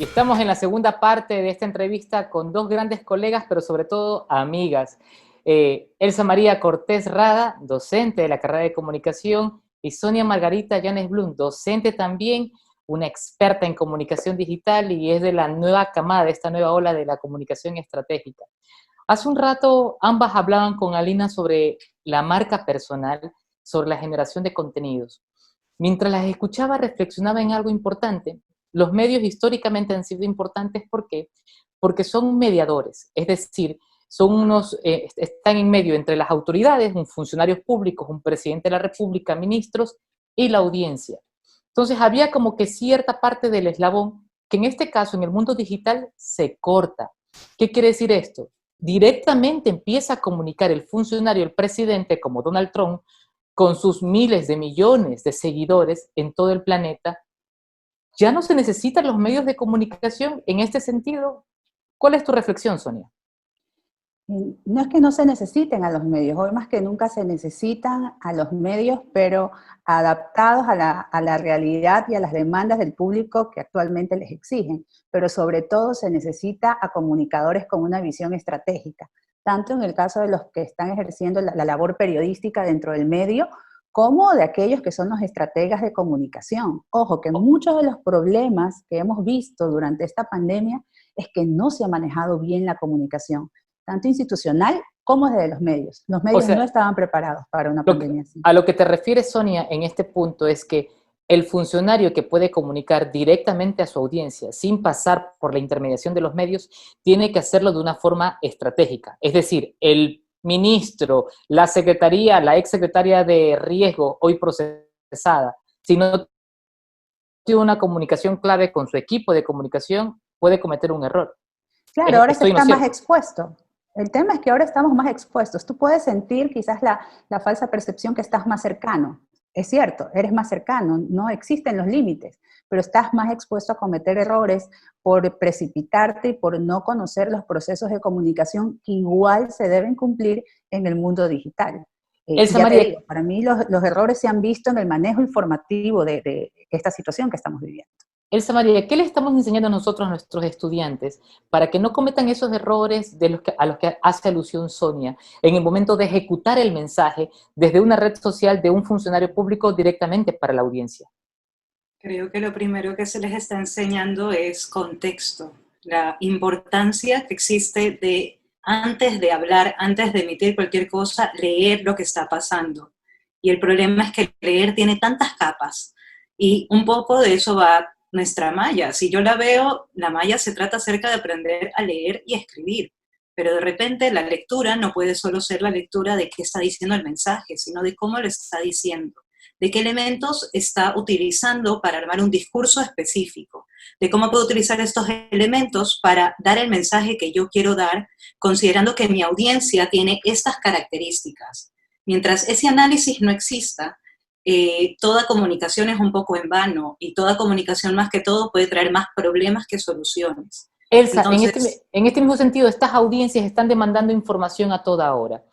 Y estamos en la segunda parte de esta entrevista con dos grandes colegas, pero sobre todo amigas. Elsa María Cortés Rada, docente de la carrera de comunicación, y Sonia Margarita Llanes Blum, docente también, una experta en comunicación digital y es de la nueva camada, de esta nueva ola de la comunicación estratégica. Hace un rato ambas hablaban con Alina sobre la marca personal, sobre la generación de contenidos. Mientras las escuchaba, reflexionaba en algo importante. Los medios históricamente han sido importantes, ¿por qué? Porque son mediadores, es decir, son están en medio entre las autoridades, un funcionarios públicos, un presidente de la República, ministros y la audiencia. Entonces había como que cierta parte del eslabón que en este caso, en el mundo digital, se corta. ¿Qué quiere decir esto? Directamente empieza a comunicar el funcionario, el presidente, como Donald Trump, con sus miles de millones de seguidores en todo el planeta. Ya no se necesitan los medios de comunicación en este sentido. ¿Cuál es tu reflexión, Sonia? No es que no se necesiten a los medios, hoy más que nunca se necesitan a los medios, pero adaptados a la realidad y a las demandas del público que actualmente les exigen. Pero sobre todo se necesita a comunicadores con una visión estratégica, tanto en el caso de los que están ejerciendo la labor periodística dentro del medio, como de aquellos que son los estrategas de comunicación. Ojo, que muchos de los problemas que hemos visto durante esta pandemia es que no se ha manejado bien la comunicación, tanto institucional como desde los medios. Los medios no estaban preparados para una pandemia así. A lo que te refieres, Sonia, en este punto es que el funcionario que puede comunicar directamente a su audiencia sin pasar por la intermediación de los medios, tiene que hacerlo de una forma estratégica. Es decir, el ministro, la secretaría, la exsecretaria de riesgo, hoy procesada, si no tiene una comunicación clave con su equipo de comunicación, puede cometer un error. Claro, ahora se está más expuesto. El tema es que ahora estamos más expuestos. Tú puedes sentir quizás la falsa percepción que estás más cercano. Es cierto, eres más cercano, no existen los límites, pero estás más expuesto a cometer errores por precipitarte y por no conocer los procesos de comunicación que igual se deben cumplir en el mundo digital. Elsa María, para mí los errores se han visto en el manejo informativo de esta situación que estamos viviendo. Elsa María, ¿qué le estamos enseñando nosotros a nuestros estudiantes para que no cometan esos errores a los que hace alusión Sonia en el momento de ejecutar el mensaje desde una red social de un funcionario público directamente para la audiencia? Creo que lo primero que se les está enseñando es contexto, la importancia que existe de, antes de hablar, antes de emitir cualquier cosa, leer lo que está pasando. Y el problema es que leer tiene tantas capas y un poco de eso va nuestra malla. Si yo la veo, la malla se trata acerca de aprender a leer y a escribir, pero de repente la lectura no puede solo ser la lectura de qué está diciendo el mensaje, sino de cómo lo está diciendo, de qué elementos está utilizando para armar un discurso específico, de cómo puedo utilizar estos elementos para dar el mensaje que yo quiero dar, considerando que mi audiencia tiene estas características. Mientras ese análisis no exista, toda comunicación es un poco en vano y toda comunicación más que todo puede traer más problemas que soluciones. Elsa, entonces, en este mismo sentido, estas audiencias están demandando información a toda hora.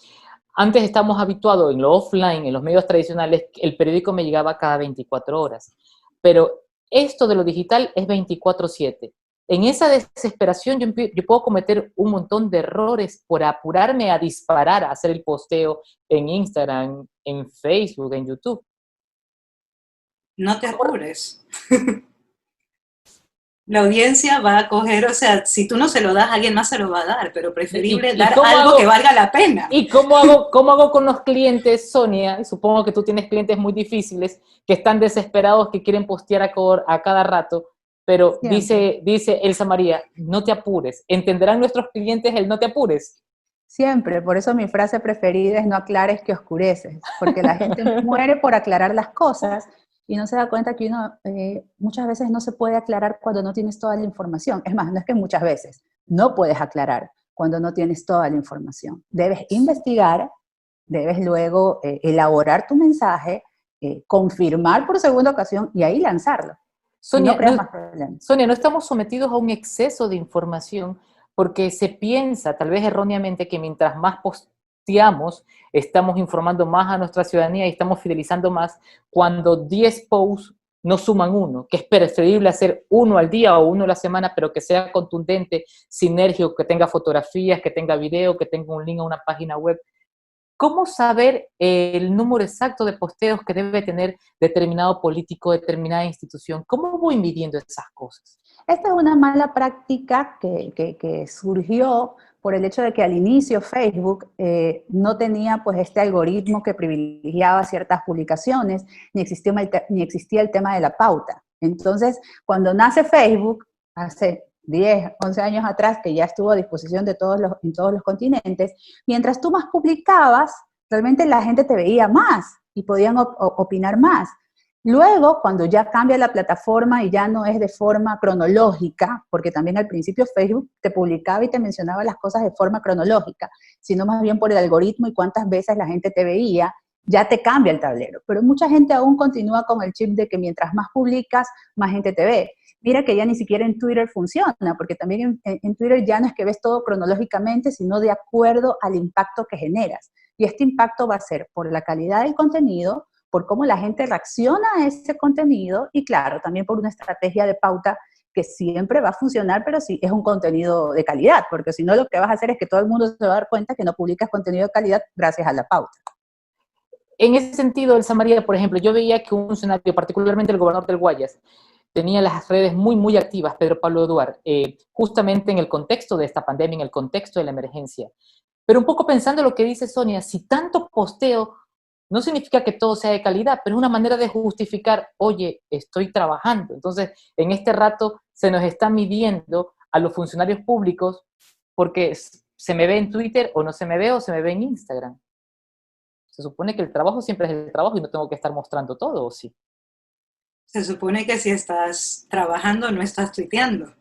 Antes estamos habituados en lo offline, en los medios tradicionales, el periódico me llegaba cada 24 horas, pero esto de lo digital es 24/7. En esa desesperación yo puedo cometer un montón de errores por apurarme a disparar, a hacer el posteo en Instagram, en Facebook, en YouTube. No te apures. La audiencia va a coger, o sea, si tú no se lo das, alguien más se lo va a dar, pero preferible dar algo que valga la pena. ¿Y cómo hago con los clientes, Sonia? Supongo que tú tienes clientes muy difíciles, que están desesperados, que quieren postear a cada rato, pero dice Elsa María, no te apures. ¿Entenderán nuestros clientes el no te apures? Siempre, por eso mi frase preferida es no aclares que oscureces, porque la gente muere por aclarar las cosas y no se da cuenta que uno muchas veces no se puede aclarar cuando no tienes toda la información. Es más, no es que muchas veces, no puedes aclarar cuando no tienes toda la información. Debes investigar, debes luego elaborar tu mensaje, confirmar por segunda ocasión y ahí lanzarlo. Sonia, no creas más problemas. Sonia, no estamos sometidos a un exceso de información porque se piensa, tal vez erróneamente, que mientras más posteamos, estamos informando más a nuestra ciudadanía y estamos fidelizando más, cuando 10 posts no suman uno, que es preferible hacer uno al día o uno a la semana, pero que sea contundente, sinérgico, que tenga fotografías, que tenga video, que tenga un link a una página web. ¿Cómo saber el número exacto de posteos que debe tener determinado político, determinada institución? ¿Cómo voy midiendo esas cosas? Esta es una mala práctica que surgió por el hecho de que al inicio Facebook no tenía pues este algoritmo que privilegiaba ciertas publicaciones, ni existía el tema de la pauta. Entonces, cuando nace Facebook, hace 10, 11 años atrás, que ya estuvo a disposición de en todos los continentes, mientras tú más publicabas, realmente la gente te veía más y podían opinar más. Luego, cuando ya cambia la plataforma y ya no es de forma cronológica, porque también al principio Facebook te publicaba y te mencionaba las cosas de forma cronológica, sino más bien por el algoritmo y cuántas veces la gente te veía, ya te cambia el tablero. Pero mucha gente aún continúa con el chip de que mientras más publicas, más gente te ve. Mira que ya ni siquiera en Twitter funciona, porque también en Twitter ya no es que ves todo cronológicamente, sino de acuerdo al impacto que generas. Y este impacto va a ser por la calidad del contenido, por cómo la gente reacciona a ese contenido y claro, también por una estrategia de pauta que siempre va a funcionar, pero si es un contenido de calidad, porque si no lo que vas a hacer es que todo el mundo se va a dar cuenta que no publicas contenido de calidad gracias a la pauta. En ese sentido, Elsa María, por ejemplo, yo veía que un funcionario, particularmente el gobernador del Guayas, tenía las redes muy activas, Pedro Pablo Duar, justamente en el contexto de esta pandemia, en el contexto de la emergencia. Pero un poco pensando lo que dice Sonia, si tanto posteo, no significa que todo sea de calidad, pero es una manera de justificar, oye, estoy trabajando. Entonces, en este rato se nos está midiendo a los funcionarios públicos porque se me ve en Twitter o no se me ve o se me ve en Instagram. Se supone que el trabajo siempre es el trabajo y no tengo que estar mostrando todo, ¿o sí? Se supone que si estás trabajando no estás tuiteando,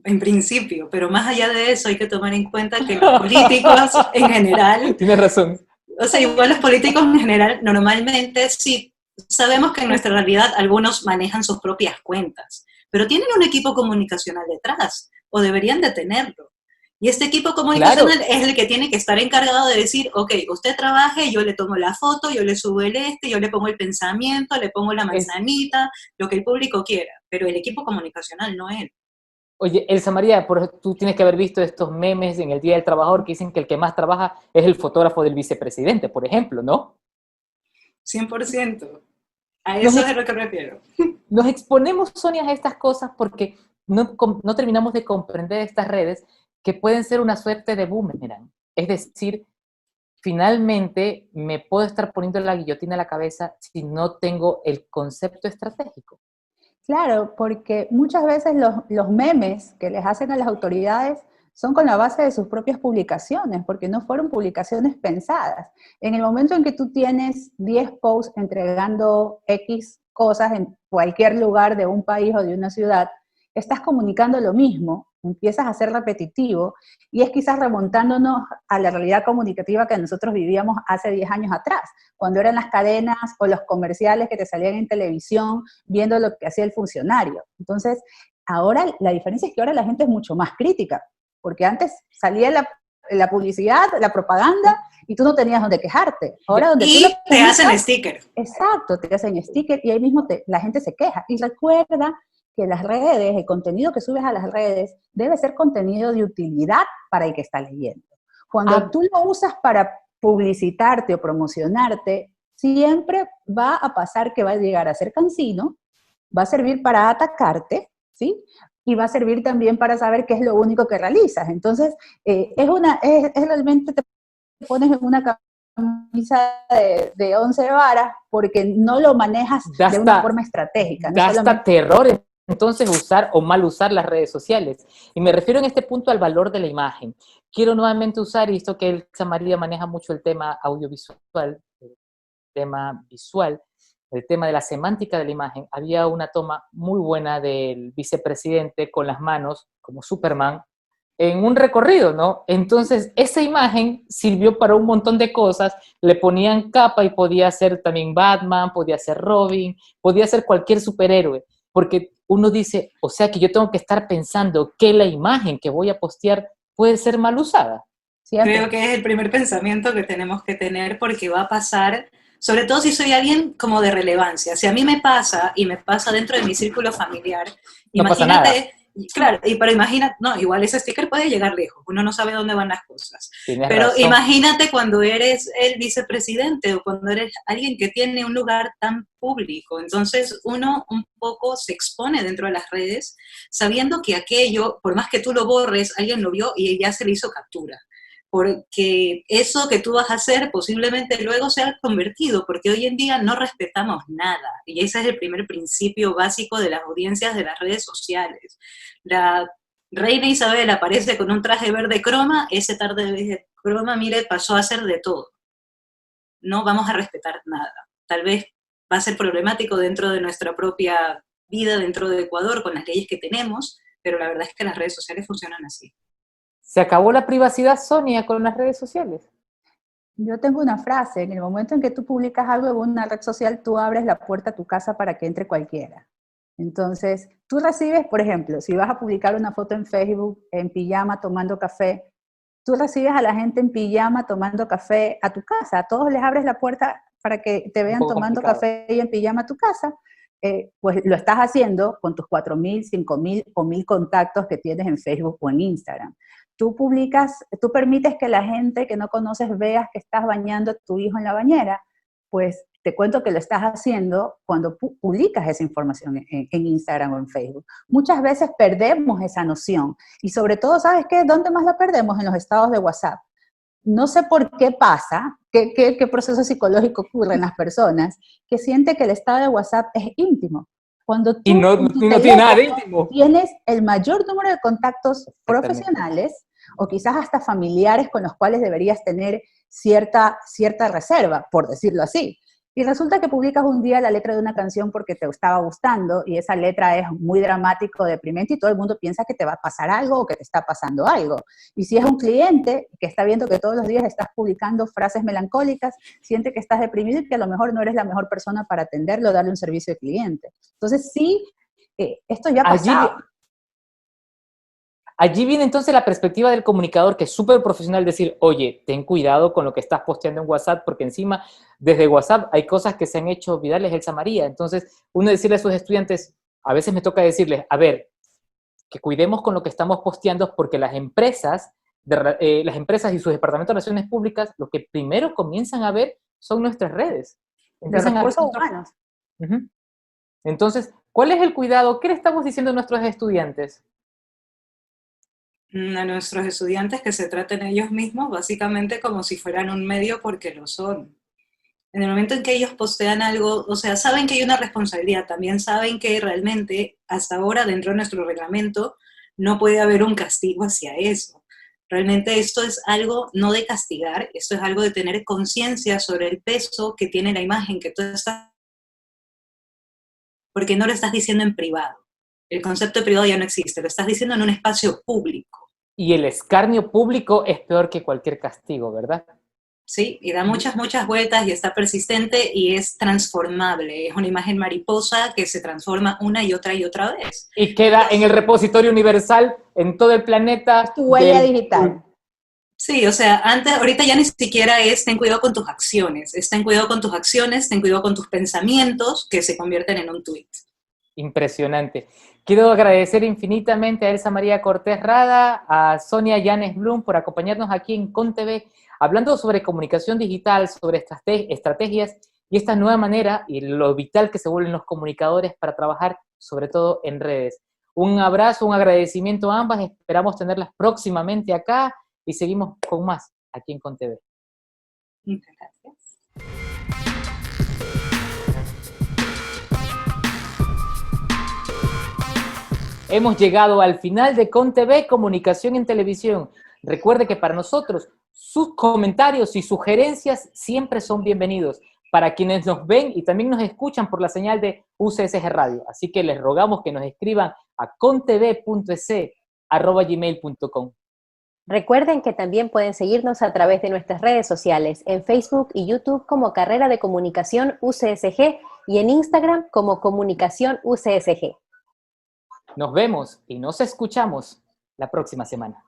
en principio, pero más allá de eso hay que tomar en cuenta que los políticos en general... Tienes razón. O sea, igual los políticos en general, normalmente sí, sabemos que en nuestra realidad algunos manejan sus propias cuentas, pero tienen un equipo comunicacional detrás, o deberían de tenerlo. Y este equipo comunicacional es el que tiene que estar encargado de decir, ok, usted trabaje, yo le tomo la foto, yo le subo el yo le pongo el pensamiento, le pongo la manzanita, lo que el público quiera, pero el equipo comunicacional no él. Oye, Elsa María, tú tienes que haber visto estos memes en el Día del Trabajador que dicen que el que más trabaja es el fotógrafo del vicepresidente, por ejemplo, ¿no? 100%. A eso es a lo que me refiero. Nos exponemos, Sonia, a estas cosas porque no terminamos de comprender estas redes que pueden ser una suerte de boomerang. Es decir, finalmente me puedo estar poniendo la guillotina en la cabeza si no tengo el concepto estratégico. Claro, porque muchas veces los memes que les hacen a las autoridades son con la base de sus propias publicaciones, porque no fueron publicaciones pensadas. En el momento en que tú tienes 10 posts entregando X cosas en cualquier lugar de un país o de una ciudad, estás comunicando lo mismo, empiezas a ser repetitivo, y es quizás remontándonos a la realidad comunicativa que nosotros vivíamos hace 10 años atrás, cuando eran las cadenas o los comerciales que te salían en televisión viendo lo que hacía el funcionario. Entonces, ahora la diferencia es que ahora la gente es mucho más crítica, porque antes salía la publicidad, la propaganda, y tú no tenías donde quejarte. Ahora donde y tú lo te hacen sticker. Exacto, te hacen sticker y ahí mismo la gente se queja. Y recuerda que las redes, el contenido que subes a las redes, debe ser contenido de utilidad para el que está leyendo. Cuando tú lo usas para publicitarte o promocionarte, siempre va a pasar que va a llegar a ser cansino, va a servir para atacarte, ¿sí? Y va a servir también para saber qué es lo único que realizas. Entonces, es realmente te pones en una camisa de 11 varas porque no lo manejas de una forma estratégica. Da hasta terror entonces usar o mal usar las redes sociales. Y me refiero en este punto al valor de la imagen. Quiero nuevamente usar, y esto que Elsa María maneja mucho el tema audiovisual, el tema visual, el tema de la semántica de la imagen. Había una toma muy buena del vicepresidente con las manos, como Superman, en un recorrido, ¿no? Entonces, esa imagen sirvió para un montón de cosas, le ponían capa y podía ser también Batman, podía ser Robin, podía ser cualquier superhéroe, porque uno dice, o sea que yo tengo que estar pensando que la imagen que voy a postear puede ser mal usada. Creo que es el primer pensamiento que tenemos que tener porque va a pasar, o Sobre todo si soy alguien como de relevancia. Si a mí me pasa, y me pasa dentro de mi círculo familiar, No pasa nada. imagínate, claro, pero imagina, no, igual ese sticker puede llegar lejos, uno no sabe dónde van las cosas. Tienes Pero razón. imagínate cuando eres el vicepresidente o cuando eres alguien que tiene un lugar tan público. Entonces uno un poco se expone dentro de las redes sabiendo que aquello, por más que tú lo borres, alguien lo vio y ya se le hizo captura. Porque eso que tú vas a hacer posiblemente luego sea convertido, porque hoy en día no respetamos nada. Y ese es el primer principio básico de las audiencias de las redes sociales. La reina Isabel aparece con un traje verde croma, ese tarde verde croma, mire, pasó a ser de todo. No vamos a respetar nada. Tal vez va a ser problemático dentro de nuestra propia vida, dentro de Ecuador, con las leyes que tenemos, pero la verdad es que las redes sociales funcionan así. ¿Se acabó la privacidad, Sonia, con las redes sociales? Yo tengo una frase: en el momento en que tú publicas algo en una red social, tú abres la puerta a tu casa para que entre cualquiera. Entonces, tú recibes, por ejemplo, si vas a publicar una foto en Facebook en pijama tomando café, tú recibes a la gente en pijama tomando café a tu casa, a todos les abres la puerta para que te Un vean poco tomando complicado. café y en pijama a tu casa. Pues lo estás haciendo con tus 4.000, 5.000 o 1.000 contactos que tienes en Facebook o en Instagram. Tú publicas, tú permites que la gente que no conoces veas que estás bañando a tu hijo en la bañera, pues te cuento que lo estás haciendo cuando publicas esa información en Instagram o en Facebook. Muchas veces perdemos esa noción y sobre todo, ¿sabes qué? ¿Dónde más la perdemos? En los estados de WhatsApp. No sé por qué pasa, qué proceso psicológico ocurre en las personas que sienten que el estado de WhatsApp es íntimo. Cuando Y tú no, en tu no tiene nada de teléfono íntimo. tienes el mayor número de contactos Exactamente. profesionales o quizás hasta familiares con los cuales deberías tener cierta reserva, por decirlo así. Y resulta que publicas un día la letra de una canción porque te estaba gustando y esa letra es muy dramático, deprimente y todo el mundo piensa que te va a pasar algo o que te está pasando algo. Y si es un cliente que está viendo que todos los días estás publicando frases melancólicas, siente que estás deprimido y que a lo mejor no eres la mejor persona para atenderlo o darle un servicio de cliente. Entonces sí, esto ya ha Allí, pasado. allí viene entonces la perspectiva del comunicador, que es súper profesional, decir, oye, ten cuidado con lo que estás posteando en WhatsApp, porque encima, desde WhatsApp hay cosas que se han hecho virales, Elsa María. Entonces, uno decirle a sus estudiantes, a veces me toca decirles, a ver, que cuidemos con lo que estamos posteando, porque las empresas y sus departamentos de relaciones públicas, lo que primero comienzan a ver son nuestras redes. De Empiezan a ver recursos humanos. Ujú. Entonces, ¿cuál es el cuidado? ¿Qué le estamos diciendo a nuestros estudiantes? A nuestros estudiantes que se traten ellos mismos básicamente como si fueran un medio porque lo son. En el momento en que ellos postean algo, o sea, saben que hay una responsabilidad, también saben que realmente hasta ahora dentro de nuestro reglamento no puede haber un castigo hacia eso. Realmente esto es algo no de castigar, esto es algo de tener conciencia sobre el peso que tiene la imagen que tú estás, porque no lo estás diciendo en privado. El concepto de privado ya no existe, lo estás diciendo en un espacio público. Y el escarnio público es peor que cualquier castigo, ¿verdad? ¿Sí? Y da muchas, muchas vueltas y está persistente y es transformable. Es una imagen mariposa que se transforma una y otra vez. Y queda en el repositorio universal en todo el planeta Es tu huella del... digital. Sí, o sea, ahorita ya ni siquiera es ten cuidado con tus acciones, es ten cuidado con tus acciones, ten cuidado con tus pensamientos que se convierten en un tweet. Impresionante. Quiero agradecer infinitamente a Elsa María Cortés Rada, a Sonia Llanes Blum por acompañarnos aquí en ConTV, hablando sobre comunicación digital, sobre estrategias y esta nueva manera y lo vital que se vuelven los comunicadores para trabajar sobre todo en redes. Un abrazo, un agradecimiento a ambas, esperamos tenerlas próximamente acá y seguimos con más aquí en ConTV. Muchas gracias. Hemos llegado al final de ConTV, Comunicación en Televisión. Recuerde que para nosotros sus comentarios y sugerencias siempre son bienvenidos para quienes nos ven y también nos escuchan por la señal de UCSG Radio. Así que les rogamos que nos escriban a contv.es@gmail.com. Recuerden que también pueden seguirnos a través de nuestras redes sociales, en Facebook y YouTube como Carrera de Comunicación UCSG y en Instagram como Comunicación UCSG. Nos vemos y nos escuchamos la próxima semana.